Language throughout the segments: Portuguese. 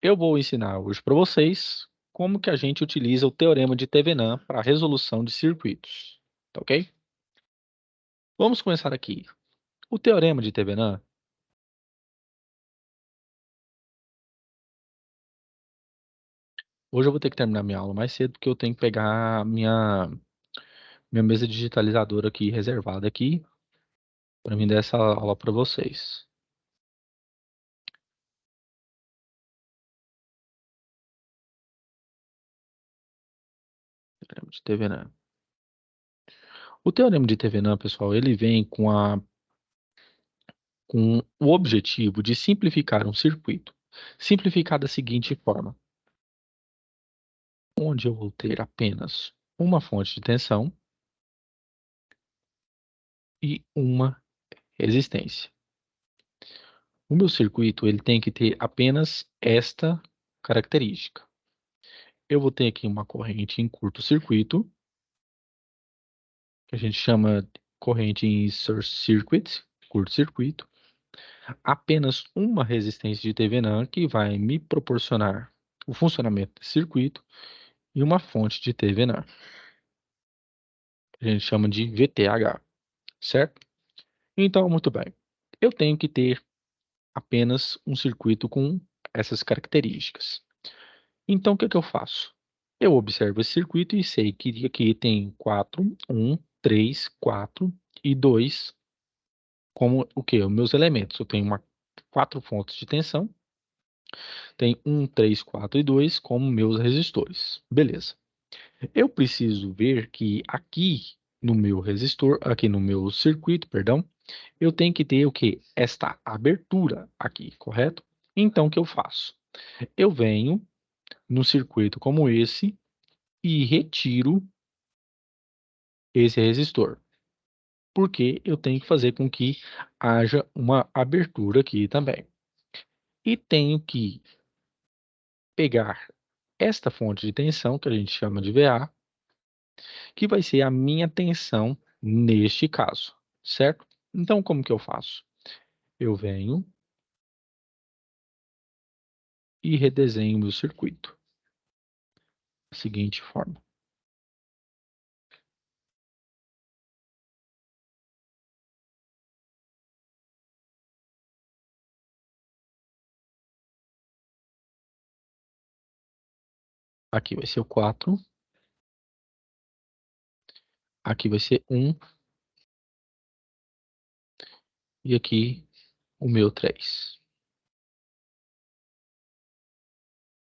Eu vou ensinar hoje para vocês como que a gente utiliza o teorema de Thevenin para a resolução de circuitos, tá ok? Vamos começar aqui. O teorema de Thevenin, hoje eu vou ter que terminar minha aula mais cedo porque eu tenho que pegar minha mesa digitalizadora aqui reservada aqui para mim dar essa aula para vocês. Teorema de Thevenin. O teorema de Thevenin, pessoal, ele vem com o objetivo de simplificar um circuito. Simplificar da seguinte forma: onde eu vou ter apenas uma fonte de tensão e uma resistência. O meu circuito ele tem que ter apenas esta característica. Eu vou ter aqui uma corrente em curto-circuito, que a gente chama de corrente em short circuit, curto-circuito. Apenas uma resistência de Thevenin que vai me proporcionar o funcionamento desse circuito e uma fonte de Thevenin, que a gente chama de VTH, certo? Então, muito bem. Eu tenho que ter apenas um circuito com essas características. Então, o que é que eu faço? Eu observo esse circuito e sei que aqui tem 4, 1, 3, 4 e 2 como o quê? Os meus elementos. Eu tenho 4 fontes de tensão, tem 1, 3, 4 e 2 como meus resistores. Beleza. Eu preciso ver que aqui no meu resistor, aqui no meu circuito, perdão, eu tenho que ter o quê? Esta abertura aqui, correto? Então, o que eu faço? Eu venho num circuito como esse e retiro esse resistor, porque eu tenho que fazer com que haja uma abertura aqui também. E tenho que pegar esta fonte de tensão, que a gente chama de VA, que vai ser a minha tensão neste caso, certo? Então, como que eu faço? Eu venho e redesenho o meu circuito da seguinte forma. Aqui vai ser o 4, aqui vai ser 1 e aqui o meu 3.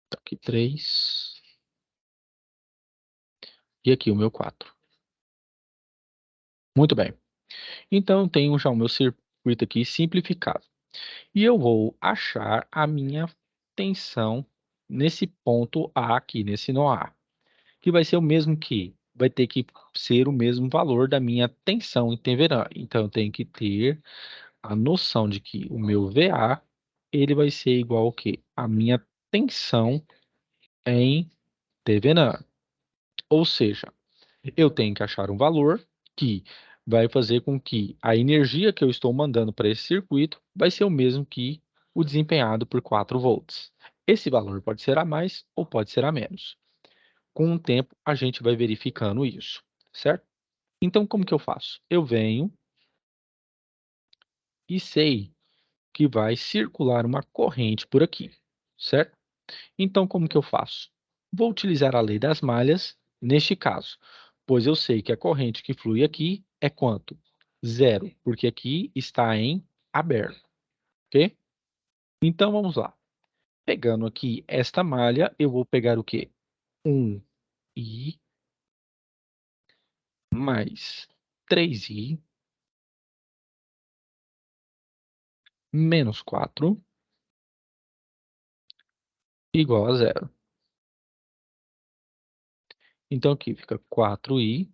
Então, aqui 3 e aqui o meu 4. Muito bem. Então, eu tenho já o meu circuito aqui simplificado. E eu vou achar a minha tensão nesse ponto A aqui, nesse nó A, que vai ser o mesmo que vai ter que ser o mesmo valor da minha tensão em Teveran. Então, eu tenho que ter a noção de que o meu VA ele vai ser igual ao quê? A minha tensão em Teveran. Ou seja, eu tenho que achar um valor que vai fazer com que a energia que eu estou mandando para esse circuito vai ser o mesmo que o desempenhado por 4 volts. Esse valor pode ser a mais ou pode ser a menos. Com o tempo, a gente vai verificando isso, certo? Então, como que eu faço? Eu venho e sei que vai circular uma corrente por aqui, certo? Então, como que eu faço? Vou utilizar a lei das malhas neste caso, pois eu sei que a corrente que flui aqui é quanto? Zero, porque aqui está em aberto, ok? Então, vamos lá. Pegando aqui esta malha, eu vou pegar o quê? 1i mais 3i menos 4 igual a zero. Então, aqui fica 4i.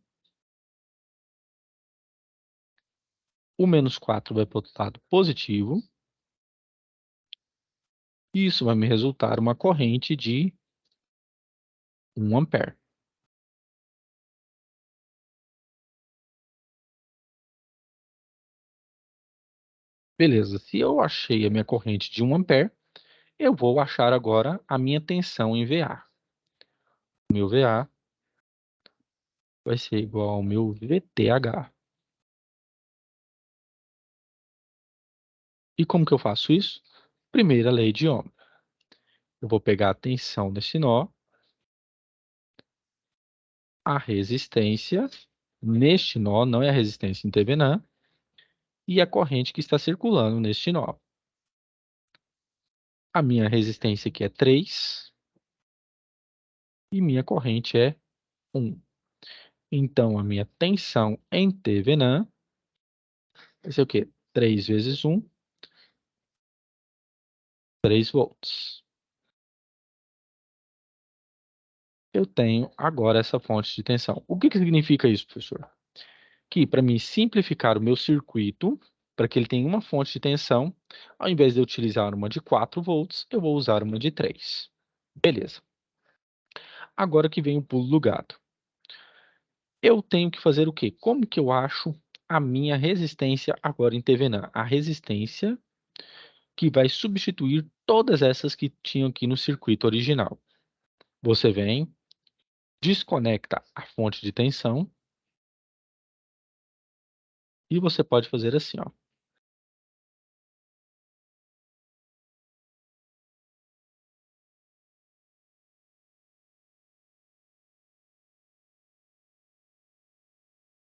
O menos 4 vai para o lado positivo. E isso vai me resultar uma corrente de 1 ampere. Beleza, se eu achei a minha corrente de 1 ampere, Eu vou achar agora a minha tensão em VA. O meu VA vai ser igual ao meu VTH. E como que eu faço isso? Primeira lei de Ohm. Eu vou pegar a tensão desse nó, a resistência neste nó, não é a resistência em Thevenin, e a corrente que está circulando neste nó. A minha resistência aqui é 3 e minha corrente é 1. Então, a minha tensão em Thevenin vai ser o quê? 3 vezes 1, 3 volts. Eu tenho agora essa fonte de tensão. O que que significa isso, professor? Que para mim simplificar o meu circuito, para que ele tenha uma fonte de tensão, ao invés de eu utilizar uma de 4 volts, eu vou usar uma de 3. Beleza. Agora que vem o pulo do gato. Eu tenho que fazer o quê? Como que eu acho a minha resistência agora em Thevenin? A resistência que vai substituir todas essas que tinham aqui no circuito original. Você vem, desconecta a fonte de tensão e você pode fazer assim, ó.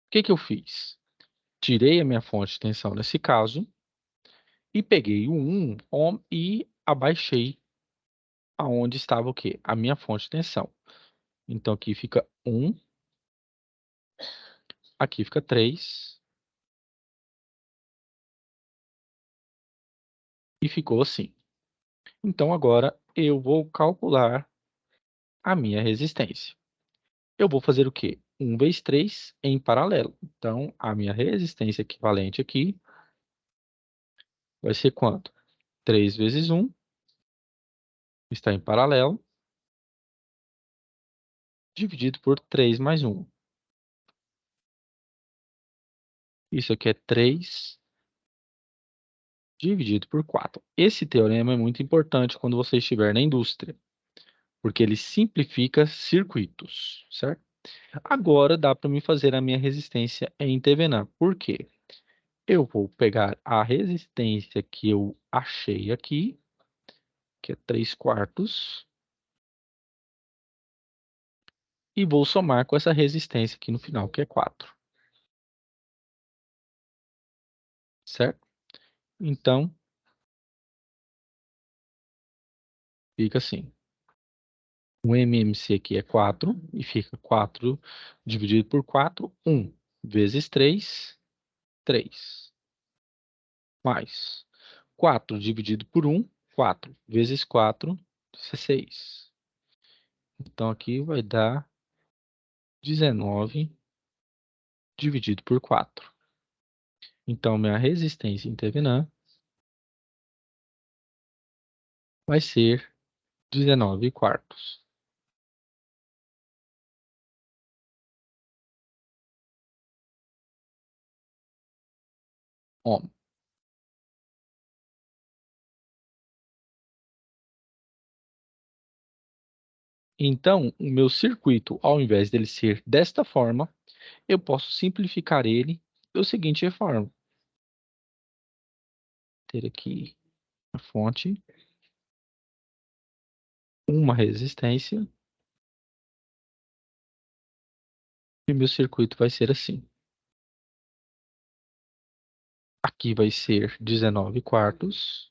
O que que eu fiz? Tirei a minha fonte de tensão nesse caso e peguei o 1 ohm e abaixei aonde estava o quê? A minha fonte de tensão. Então aqui fica 1, aqui fica 3 e ficou assim. Então agora eu vou calcular a minha resistência. Eu vou fazer o quê? 1 vezes 3 em paralelo. Então a minha resistência equivalente aqui vai ser quanto? 3 vezes 1 está em paralelo, dividido por 3 mais 1. Isso aqui é 3 dividido por 4. Esse teorema é muito importante quando você estiver na indústria, porque ele simplifica circuitos, certo? Agora dá para me fazer a minha resistência em Thevenin. Por quê? Eu vou pegar a resistência que eu achei aqui, que é 3 quartos, e vou somar com essa resistência aqui no final, que é 4, certo? Então, fica assim. O MMC aqui é 4, e fica 4 dividido por 4, 1 vezes 3, 3. Mais 4 dividido por 1, 4 vezes 4, 16. Então, aqui vai dar 19 dividido por 4. Então, minha resistência em Thevenin vai ser 19 quartos. Ohm. Então, o meu circuito, ao invés dele ser desta forma, eu posso simplificar ele da seguinte forma. Ter aqui a fonte, uma resistência, e meu circuito vai ser assim. Aqui vai ser 19 quartos.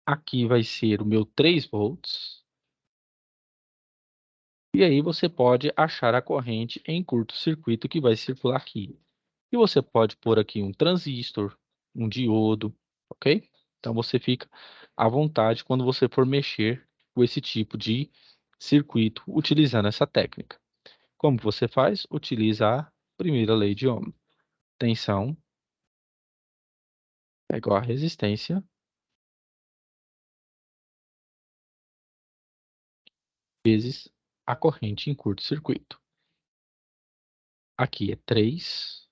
Aqui vai ser o meu 3 volts. E aí você pode achar a corrente em curto-circuito que vai circular aqui. E você pode pôr aqui um transistor, um diodo, ok? Então você fica à vontade quando você for mexer com esse tipo de circuito utilizando essa técnica. Como você faz? Utiliza a primeira lei de Ohm. Tensão é igual a resistência vezes a corrente em curto-circuito. Aqui é 3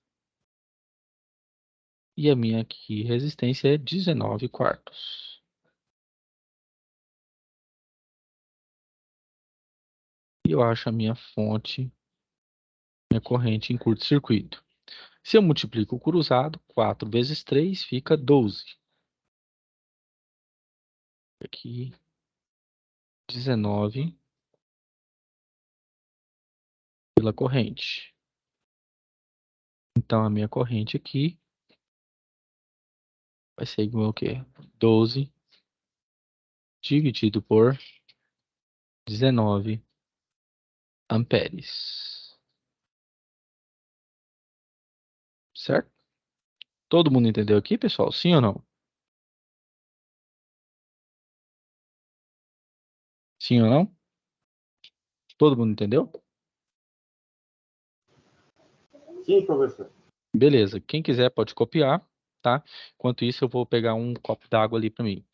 E a minha aqui resistência é 19 quartos. E eu acho a minha fonte, minha corrente em curto-circuito. Se eu multiplico o cruzado, 4 vezes 3 fica 12. Aqui, 19 pela corrente. Então, a minha corrente aqui vai ser igual ao quê? 12 dividido por 19 amperes. Certo? Todo mundo entendeu aqui, pessoal? Sim ou não? Sim ou não? Todo mundo entendeu? Sim, professor. Beleza. Quem quiser pode copiar, tá? Enquanto isso, eu vou pegar um copo d'água ali para mim.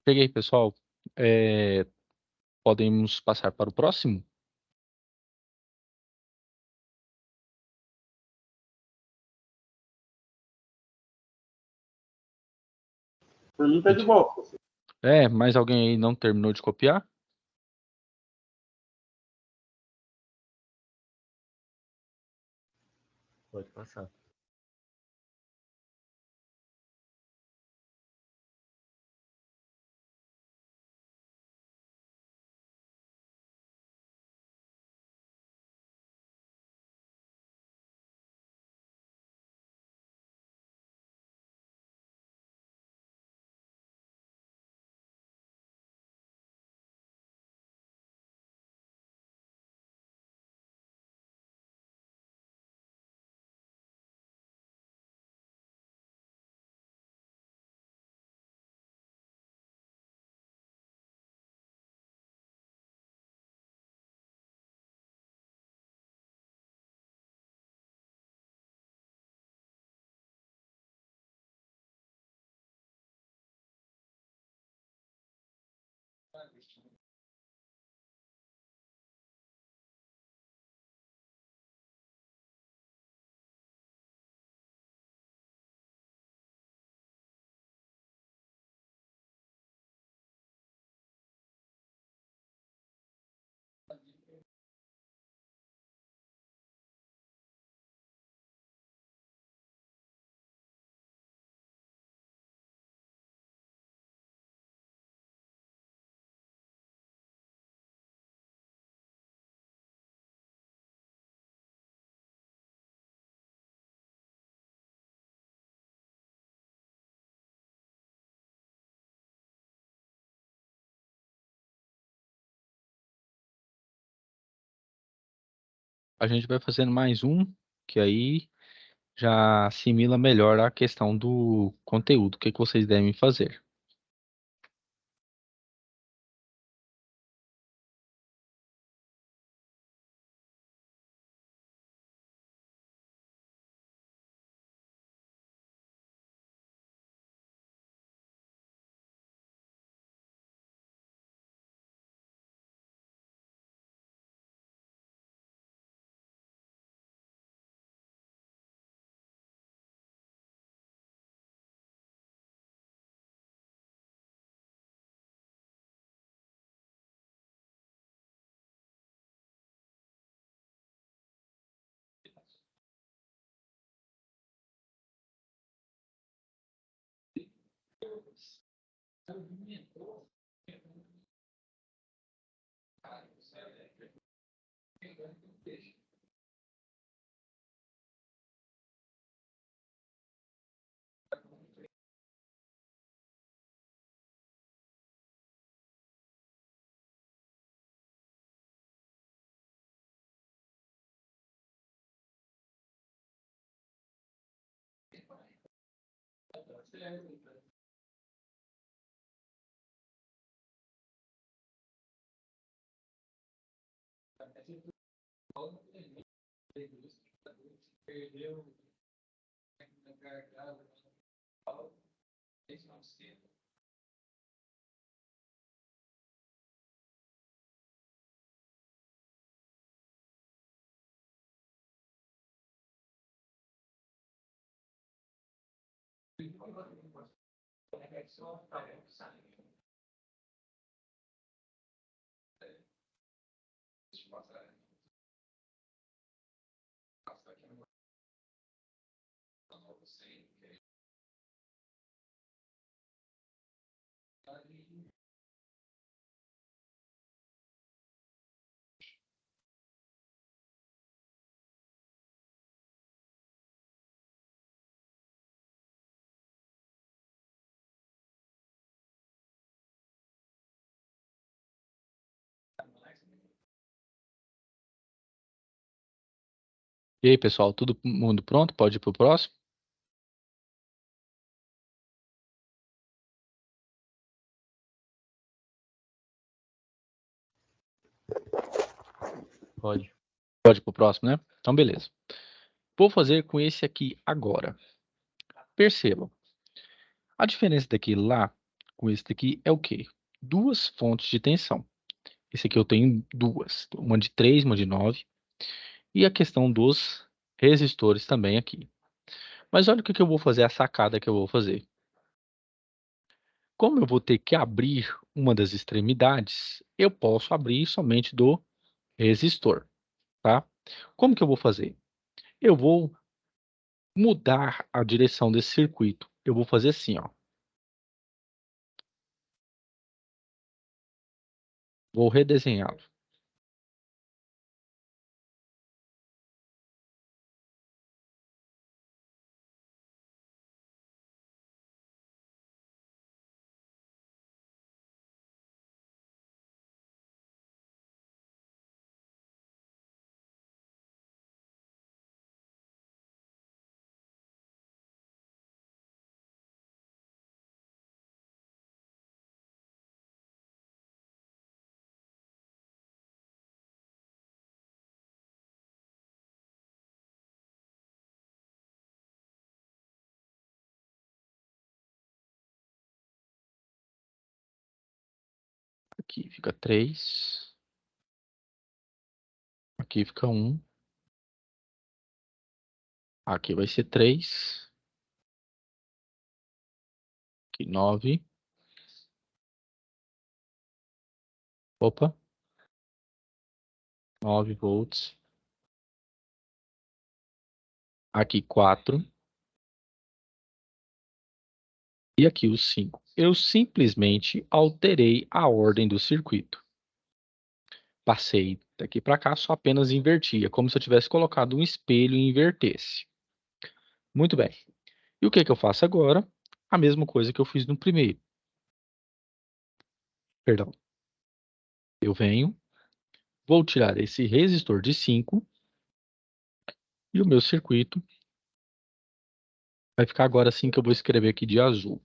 Peguei, pessoal. É, podemos passar para o próximo? Por mim tá de volta, professor. Mais alguém aí não terminou de copiar? Pode passar. A gente vai fazendo mais um, que aí já assimila melhor a questão do conteúdo. O que que vocês devem fazer? E aí, pessoal, todo mundo pronto? Pode ir para o próximo? Pode. Pode ir para o próximo, né? Então, beleza. Vou fazer com esse aqui agora. Percebam, a diferença daquele lá com esse daqui é o quê? Duas fontes de tensão. Esse aqui eu tenho duas, uma de 3, uma de 9. E a questão dos resistores também aqui. Mas olha o que que eu vou fazer, a sacada que eu vou fazer. Como eu vou ter que abrir uma das extremidades, eu posso abrir somente do resistor, tá? Como que eu vou fazer? Eu vou mudar a direção desse circuito. Eu vou fazer assim, ó. Vou redesenhá-lo. Aqui fica 3. Aqui fica 1. Aqui vai ser 3. Aqui 9. Opa, 9 volts. Aqui 4. E aqui os 5. Eu simplesmente alterei a ordem do circuito. Passei daqui para cá, só apenas inverti. É como se eu tivesse colocado um espelho e invertesse. Muito bem. E o que que eu faço agora? A mesma coisa que eu fiz no primeiro. Perdão. Eu venho, vou tirar esse resistor de 5 E o meu circuito vai ficar agora assim que eu vou escrever aqui de azul.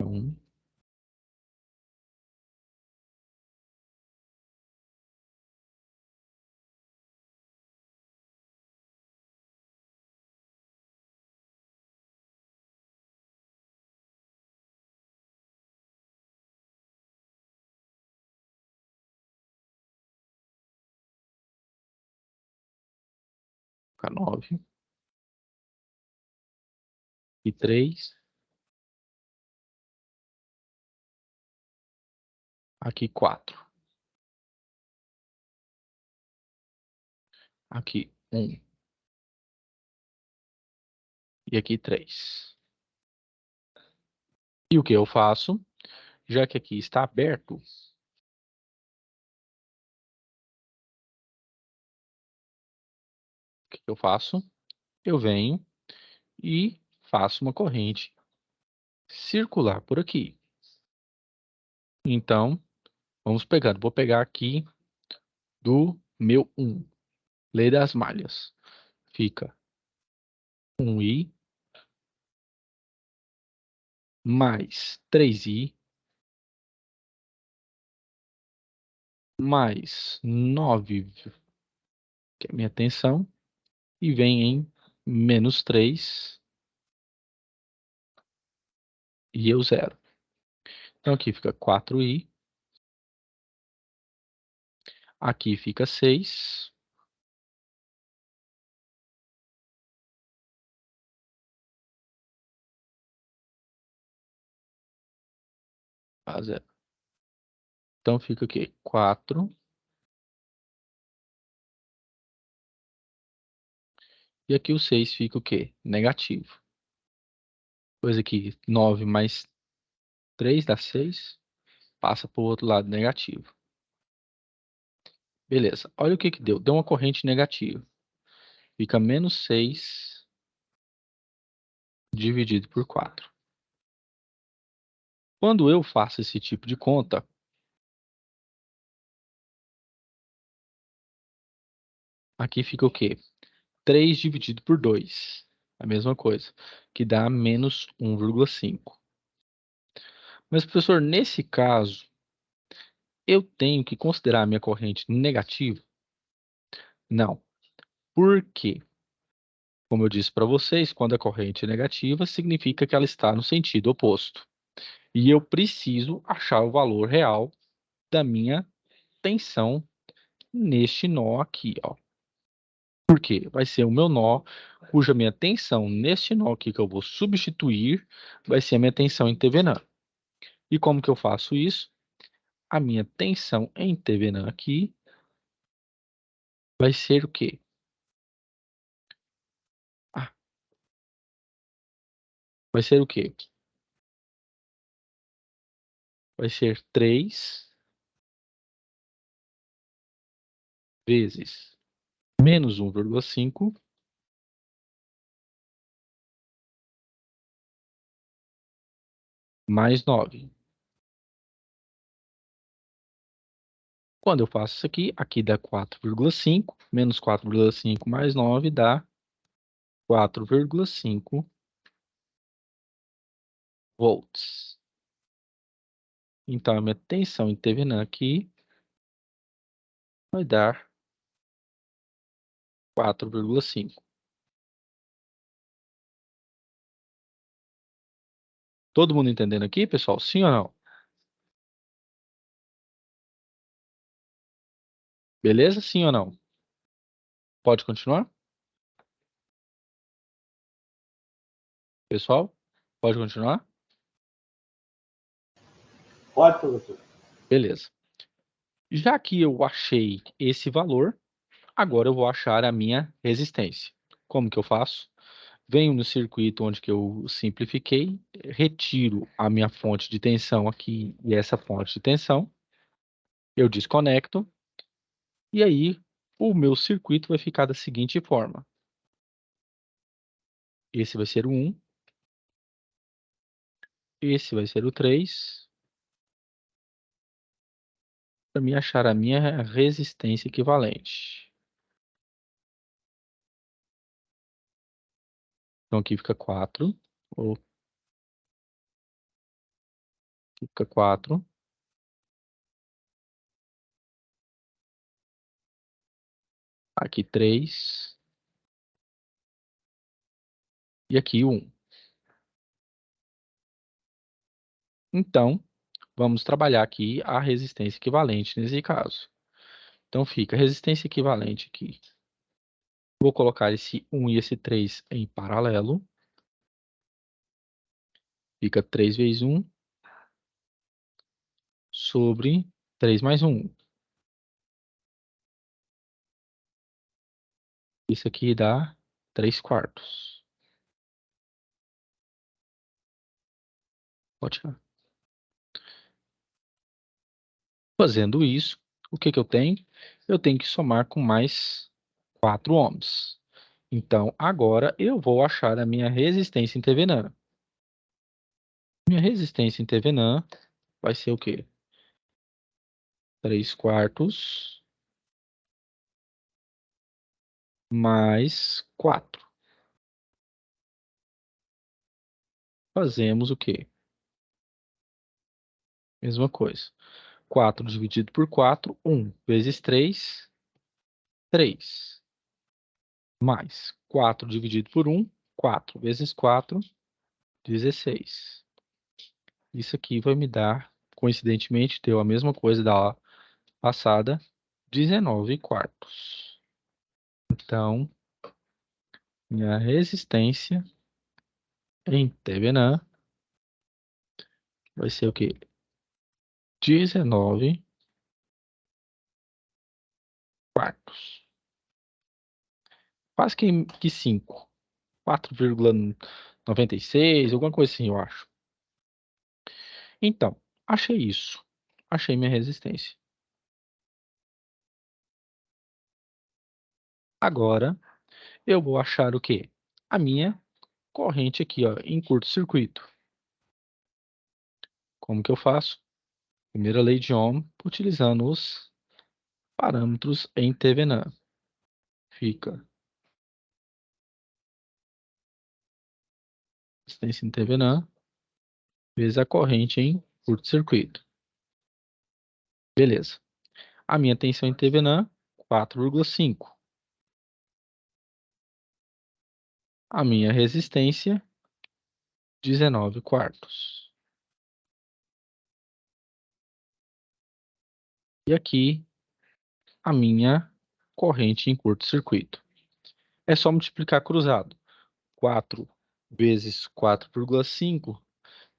Então, fica 9 e 3. Aqui 4. Aqui 1. E aqui 3. E o que eu faço? Já que aqui está aberto, o que eu faço? Eu venho e faço uma corrente circular por aqui. Então, vamos pegando. Vou pegar aqui do meu 1. Lei das malhas. Fica 1i mais 3i mais 9, que é a minha tensão, e vem em menos 3 e eu zero. Então aqui fica 4i, aqui fica 6, a zero. Então fica aqui 4, e aqui o 6 fica o quê? Negativo. Pois aqui 9 mais 3 dá 6, passa para o outro lado negativo. Beleza, olha o que que deu. Deu uma corrente negativa. Fica menos 6 dividido por 4. Quando eu faço esse tipo de conta, aqui fica o quê? 3 dividido por 2. A mesma coisa, que dá menos 1,5. Mas, professor, nesse caso, eu tenho que considerar a minha corrente negativa? Não. Por quê? Como eu disse para vocês, quando a corrente é negativa, significa que ela está no sentido oposto. E eu preciso achar o valor real da minha tensão neste nó aqui, ó. Por quê? Vai ser o meu nó, cuja minha tensão neste nó aqui que eu vou substituir, vai ser a minha tensão em Tvenã. E como que eu faço isso? A minha tensão em Tvenã aqui vai ser o quê? Ah, vai ser o quê? Vai ser 3 vezes menos 1,5 mais 9. Quando eu faço isso aqui, aqui dá 4,5, menos 4,5 mais 9 dá 4,5 volts. Então, a minha tensão em Tvenã aqui vai dar 4,5. Todo mundo entendendo aqui, pessoal? Sim ou não? Beleza? Sim ou não? Pode continuar? Pessoal, pode continuar? Pode, professor. Beleza. Já que eu achei esse valor, agora eu vou achar a minha resistência. Como que eu faço? Venho no circuito onde que eu simplifiquei, retiro a minha fonte de tensão aqui e essa fonte de tensão, eu desconecto, e aí o meu circuito vai ficar da seguinte forma. Esse vai ser o 1. Esse vai ser o 3. Para mim achar a minha resistência equivalente. Então aqui fica 4. Ou fica 4. Aqui 3. E aqui 1. Então, vamos trabalhar aqui a resistência equivalente nesse caso. Então fica resistência equivalente aqui. Vou colocar esse 1 e esse 3 em paralelo. Fica 3 vezes 1 sobre 3 mais 1. Isso aqui dá 3 quartos. Pode tirar. Fazendo isso, o que que eu tenho? Eu tenho que somar com mais 4 ohms. Então, agora eu vou achar a minha resistência em Thevenin. Minha resistência em Thevenin vai ser o quê? 3 quartos mais 4. Fazemos o quê? Mesma coisa. 4 dividido por 4, 1 vezes 3, 3. Mais 4 dividido por 1, 4 vezes 4, 16. Isso aqui vai me dar, coincidentemente, deu a mesma coisa da aula passada, 19 quartos. Então, minha resistência em Thevenin vai ser o quê? 19 quartos. Quase que 5. 4,96, alguma coisa assim, eu acho. Então, achei isso. Achei minha resistência. Agora, eu vou achar o quê? A minha corrente aqui, ó, em curto-circuito. Como que eu faço? Primeira lei de Ohm, utilizando os parâmetros em Thevenin. Fica resistência em Thevenin vezes a corrente em curto-circuito. Beleza. A minha tensão em Thevenin, 4,5. A minha resistência, 19 quartos. E aqui, a minha corrente em curto-circuito. É só multiplicar cruzado. 4 vezes 4,5,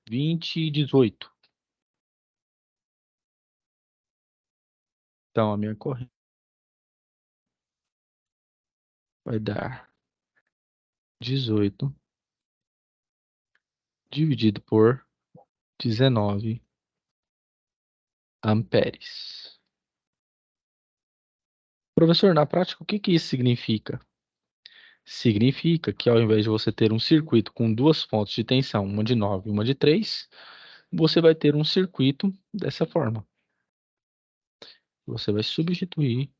20 e 18. Então, a minha corrente vai dar 18 dividido por 19 amperes. Professor, na prática, o que que isso significa? Significa que ao invés de você ter um circuito com duas fontes de tensão, uma de 9 e uma de 3, você vai ter um circuito dessa forma. Você vai substituir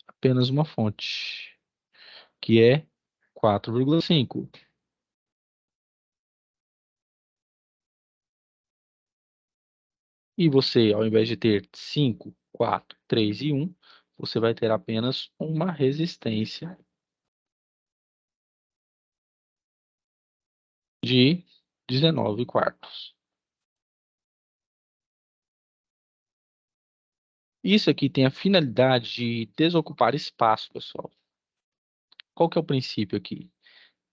apenas uma fonte, que é 4,5. E você, ao invés de ter 5, 4, 3 e 1, você vai ter apenas uma resistência de 19 quartos. Isso aqui tem a finalidade de desocupar espaço, pessoal. Qual que é o princípio aqui?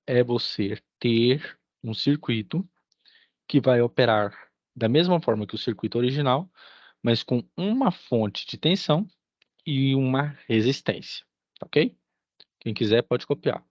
É você ter um circuito que vai operar da mesma forma que o circuito original, mas com uma fonte de tensão e uma resistência, ok? Quem quiser pode copiar.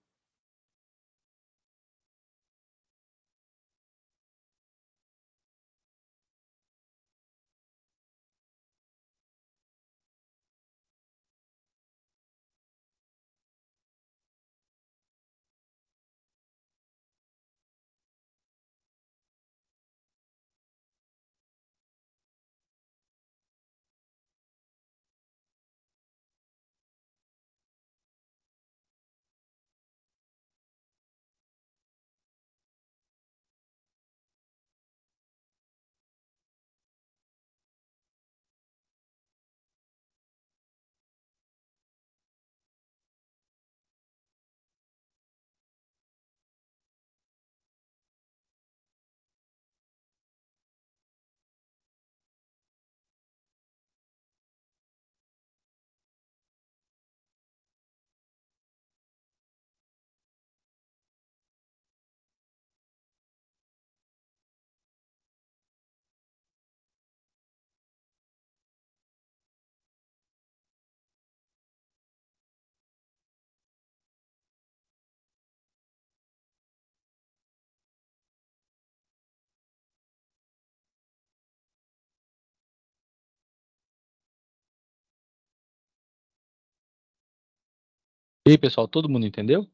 E aí, pessoal, todo mundo entendeu?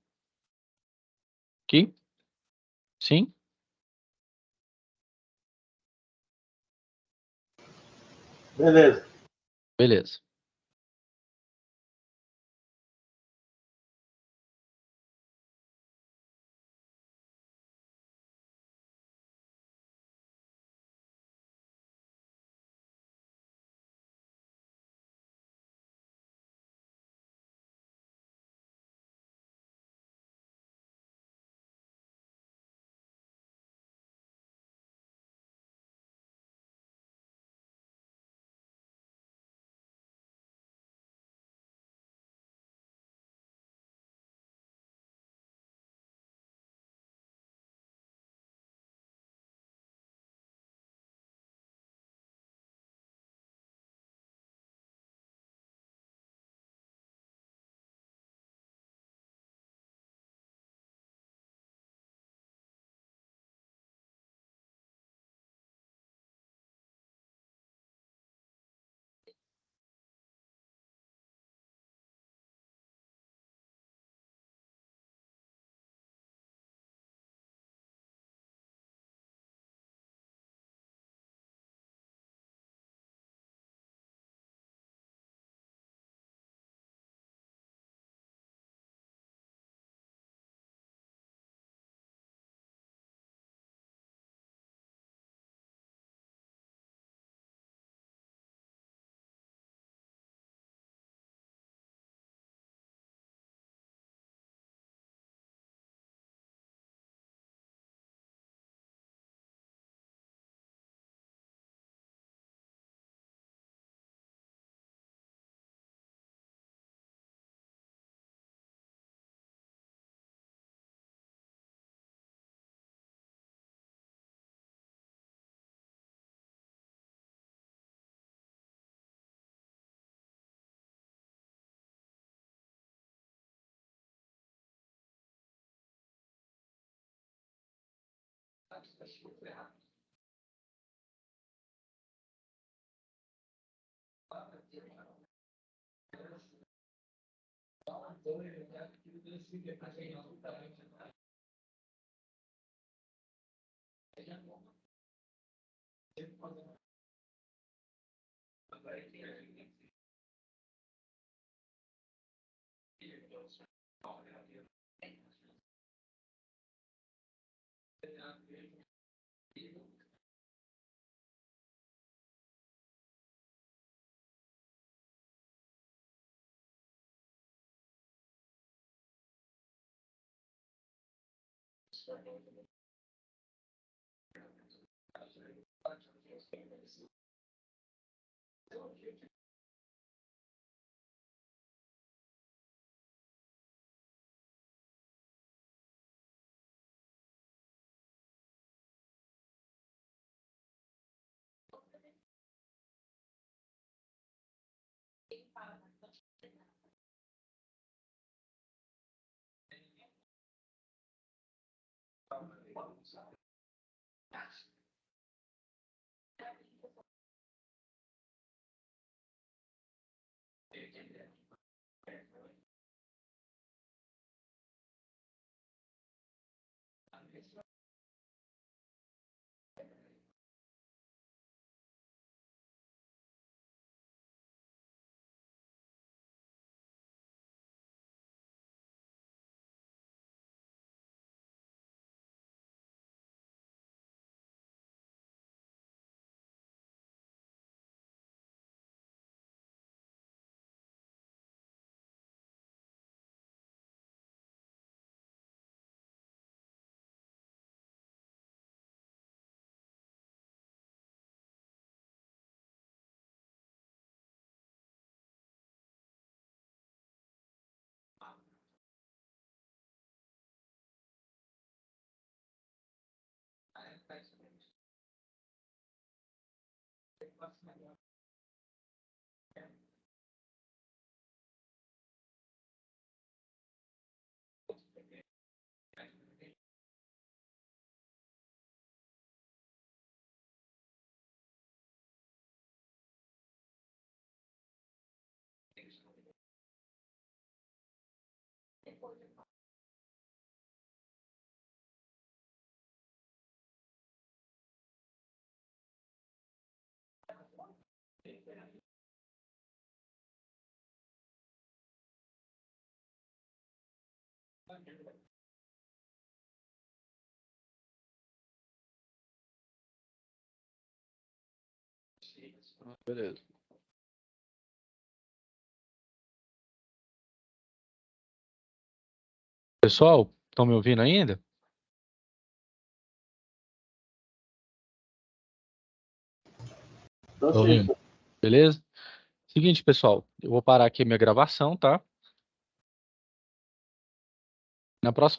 Aqui? Sim? Beleza. Beleza. Beleza. Pessoal, estão me ouvindo ainda? Tô Tô sim. ouvindo. Beleza? Seguinte, pessoal, eu vou parar aqui a minha gravação, tá? Na próxima